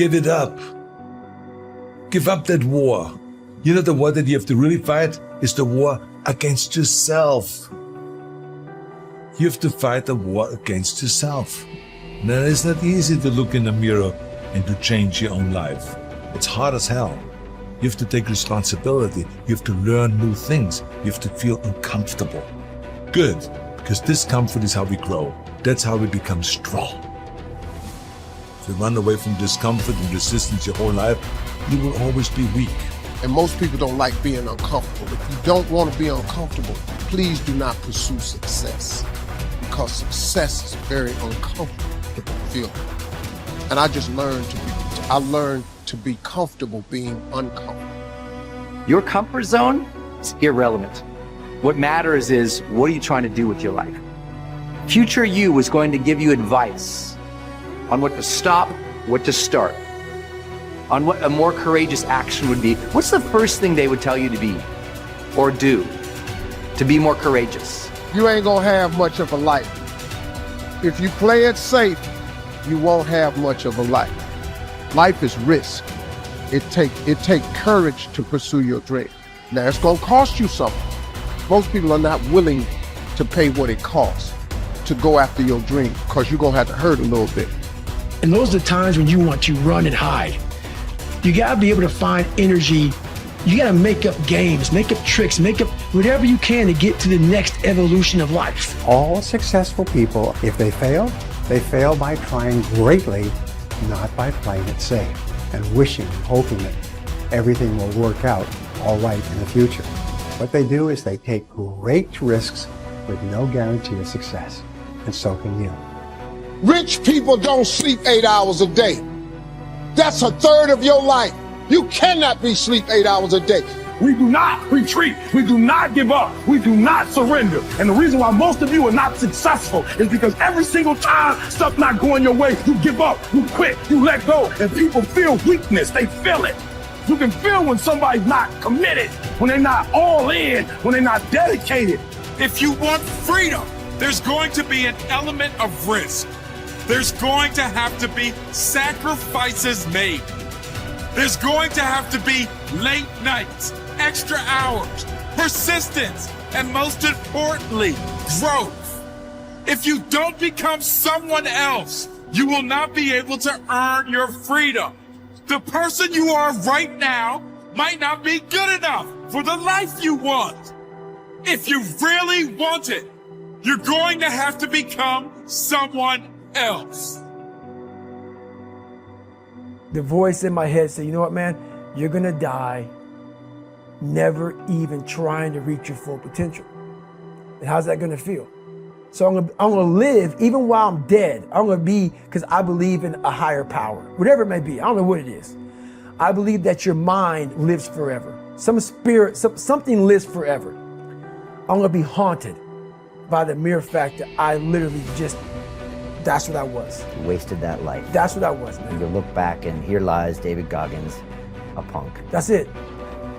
Give it up. Give up that war. You know, the war that you have to really fight is the war against yourself. You have to fight a war against yourself. Now, it's not easy to look in the mirror and to change your own life. It's hard as hell. You have to take responsibility. You have to learn new things. You have to feel uncomfortable. Good, because discomfort is how we grow. That's how we become strong. If you run away from discomfort and resistance your whole life, you will always be weak. And most people don't like being uncomfortable. If you don't want to be uncomfortable, please do not pursue success, because success is a very uncomfortable feeling. And I just learned to be comfortable being uncomfortable. Your comfort zone is irrelevant. What matters is, what are you trying to do with your life? Future you is going to give you advice on what to stop, what to start, on what a more courageous action would be. What's the first thing they would tell you to be or do to be more courageous? You ain't gonna have much of a life. If you play it safe, you won't have much of a life. Life is risk. It take courage to pursue your dream. Now, it's gonna cost you something. Most people are not willing to pay what it costs to go after your dream, because you're gonna have to hurt a little bit. And those are the times when you want to run and hide. You gotta be able to find energy. You gotta make up games, make up tricks, make up whatever you can to get to the next evolution of life. All successful people, if they fail by trying greatly, not by playing it safe and wishing and hoping that everything will work out all right in the future. What they do is they take great risks with no guarantee of success, and so can you. Rich people don't sleep 8 hours a day. That's a third of your life. You cannot be sleep 8 hours a day. We do not retreat. We do not give up. We do not surrender. And the reason why most of you are not successful is because every single time stuff not going your way, you give up, you quit, you let go, and people feel weakness. They feel it. You can feel when somebody's not committed, when they're not all in, when they're not dedicated. If you want freedom, there's going to be an element of risk. There's going to have to be sacrifices made. There's going to have to be late nights, extra hours, persistence, and most importantly, growth. If you don't become someone else, you will not be able to earn your freedom. The person you are right now might not be good enough for the life you want. If you really want it, you're going to have to become someone else. The voice in my head said, you know what, man? You're gonna die never even trying to reach your full potential. And how's that gonna feel? So I'm gonna live even while I'm dead. I'm gonna be, because I believe in a higher power, whatever it may be. I don't know what it is. I believe that your mind lives forever. Some spirit, something lives forever. I'm gonna be haunted by the mere fact that I literally just, that's what I was. You wasted that life. That's what I was, man. You look back and here lies David Goggins, a punk. That's it.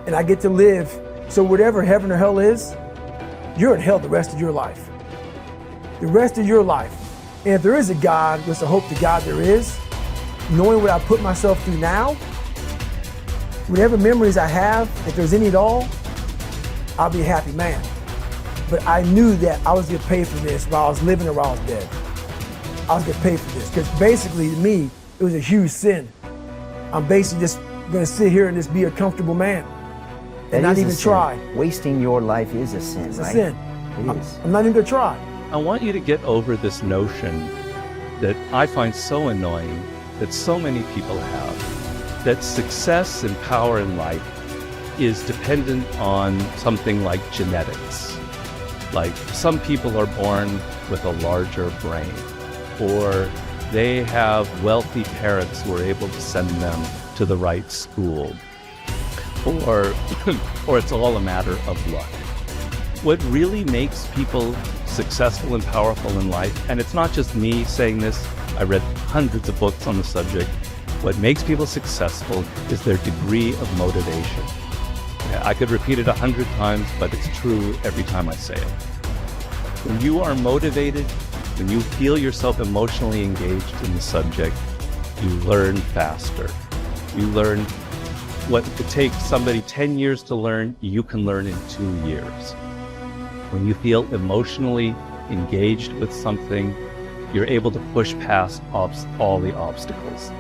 And I get to live, so whatever heaven or hell is, you're in hell the rest of your life. The rest of your life. And if there is a God, which I hope to God there is, knowing what I put myself through now, whatever memories I have, if there's any at all, I'll be a happy man. But I knew that I was gonna pay for this while I was living or while I was dead. I was gonna pay for this, because basically to me, it was a huge sin. I'm basically just gonna sit here and just be a comfortable man and not even try. Wasting your life is a sin, It's right? a sin. It is. I'm not even gonna try. I want you to get over this notion that I find so annoying that so many people have, that success and power in life is dependent on something like genetics. Like some people are born with a larger brain, or they have wealthy parents who are able to send them to the right school, or it's all a matter of luck. What really makes people successful and powerful in life, and it's not just me saying this, I read hundreds of books on the subject, what makes people successful is their degree of motivation. I could repeat it 100 times, but it's true every time I say it. When you are motivated, when you feel yourself emotionally engaged in the subject, you learn faster. You learn what it takes somebody 10 years to learn, you can learn in 2 years. When you feel emotionally engaged with something, you're able to push past all the obstacles.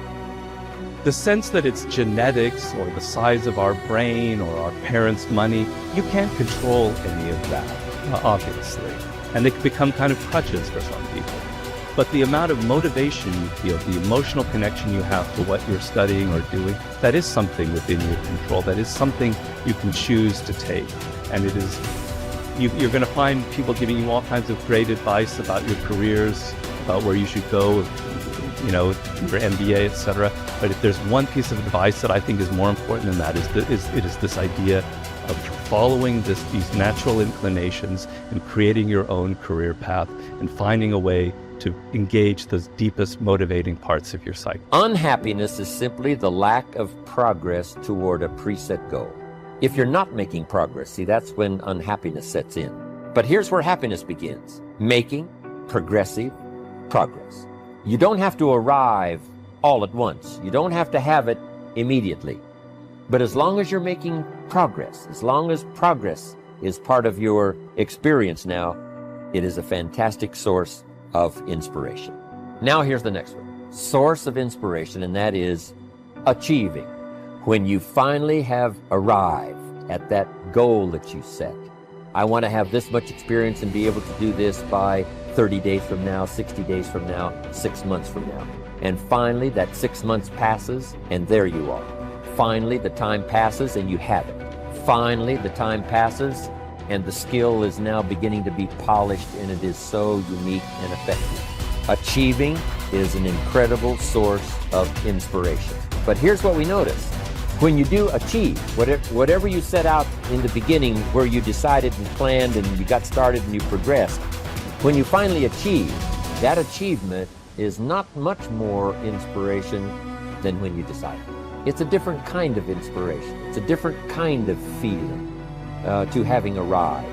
The sense that it's genetics or the size of our brain or our parents' money, you can't control any of that, obviously. And they can become kind of crutches for some people. But the amount of motivation you feel, the emotional connection you have to what you're studying or doing, that is something within your control. That is something you can choose to take. And it is, you're going to find people giving you all kinds of great advice about your careers, about where you should go, you know, your MBA, etc. But if there's one piece of advice that I think is more important than that, it is this idea of following these natural inclinations and creating your own career path and finding a way to engage the deepest motivating parts of your psyche. Unhappiness is simply the lack of progress toward a preset goal. If you're not making progress, see, that's when unhappiness sets in. But here's where happiness begins. Making progressive progress. You don't have to arrive all at once. You don't have to have it immediately. But as long as you're making progress, as long as progress is part of your experience now, it is a fantastic source of inspiration. Now here's the next one. Source of inspiration, and that is achieving. When you finally have arrived at that goal that you set. I want to have this much experience and be able to do this by 30 days from now, 60 days from now, 6 months from now. And finally, that 6 months passes, and there you are. Finally, the time passes, and you have it. Finally, the time passes, and the skill is now beginning to be polished, and it is so unique and effective. Achieving is an incredible source of inspiration. But here's what we notice. When you do achieve, whatever you set out in the beginning, where you decided and planned and you got started and you progressed, when you finally achieve, that achievement is not much more inspiration than when you decided. It's a different kind of inspiration. It's a different kind of feeling to having arrived.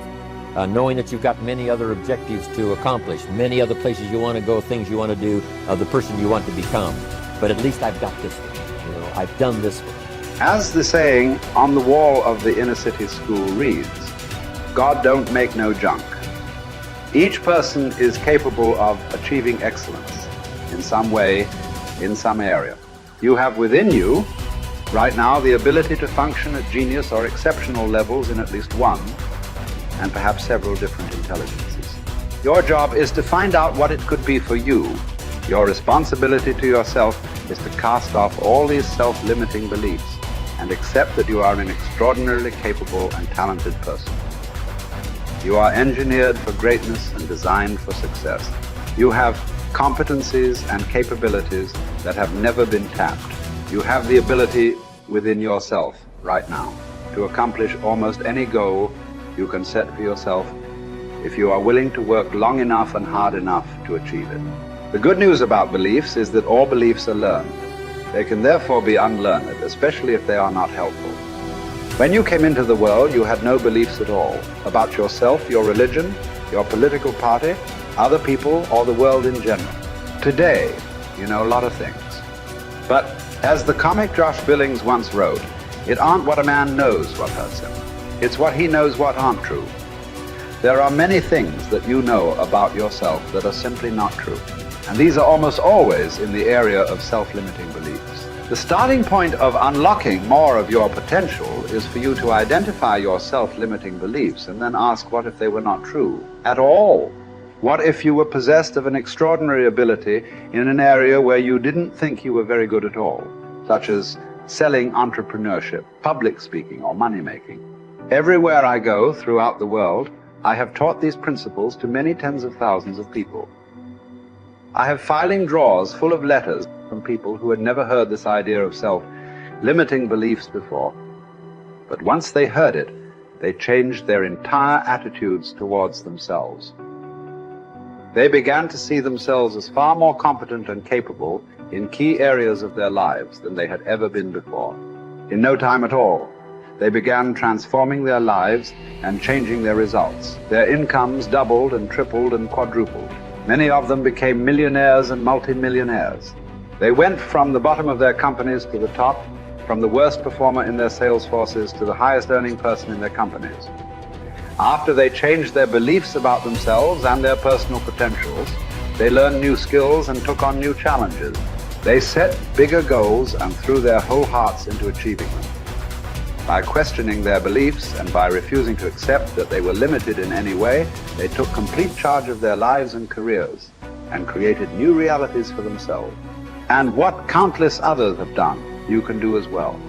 Knowing that you've got many other objectives to accomplish, many other places you want to go, things you want to do, the person you want to become. But at least I've got this one. You know, I've done this one. As the saying on the wall of the inner city school reads, God don't make no junk. Each person is capable of achieving excellence in some way, in some area. You have within you, right now, the ability to function at genius or exceptional levels in at least one, and perhaps several different intelligences. Your job is to find out what it could be for you. Your responsibility to yourself is to cast off all these self-limiting beliefs and accept that you are an extraordinarily capable and talented person. You are engineered for greatness and designed for success. You have competencies and capabilities that have never been tapped. You have the ability within yourself right now to accomplish almost any goal you can set for yourself if you are willing to work long enough and hard enough to achieve it. The good news about beliefs is that all beliefs are learned. They can therefore be unlearned, especially if they are not helpful. When you came into the world, you had no beliefs at all about yourself, your religion, your political party, other people, or the world in general. Today, you know a lot of things. But as the comic Josh Billings once wrote, it aren't what a man knows what hurts him. It's what he knows what aren't true. There are many things that you know about yourself that are simply not true. And these are almost always in the area of self-limiting beliefs. The starting point of unlocking more of your potential is for you to identify your self-limiting beliefs and then ask, what if they were not true at all? What if you were possessed of an extraordinary ability in an area where you didn't think you were very good at all, such as selling, entrepreneurship, public speaking, or money-making? Everywhere I go throughout the world, I have taught these principles to many tens of thousands of people. I have filing drawers full of letters from people who had never heard this idea of self-limiting beliefs before. But once they heard it, they changed their entire attitudes towards themselves. They began to see themselves as far more competent and capable in key areas of their lives than they had ever been before. In no time at all, they began transforming their lives and changing their results. Their incomes doubled and tripled and quadrupled. Many of them became millionaires and multimillionaires. They went from the bottom of their companies to the top, from the worst performer in their sales forces to the highest earning person in their companies. After they changed their beliefs about themselves and their personal potentials, they learned new skills and took on new challenges. They set bigger goals and threw their whole hearts into achieving them. By questioning their beliefs and by refusing to accept that they were limited in any way, they took complete charge of their lives and careers and created new realities for themselves. And what countless others have done, you can do as well.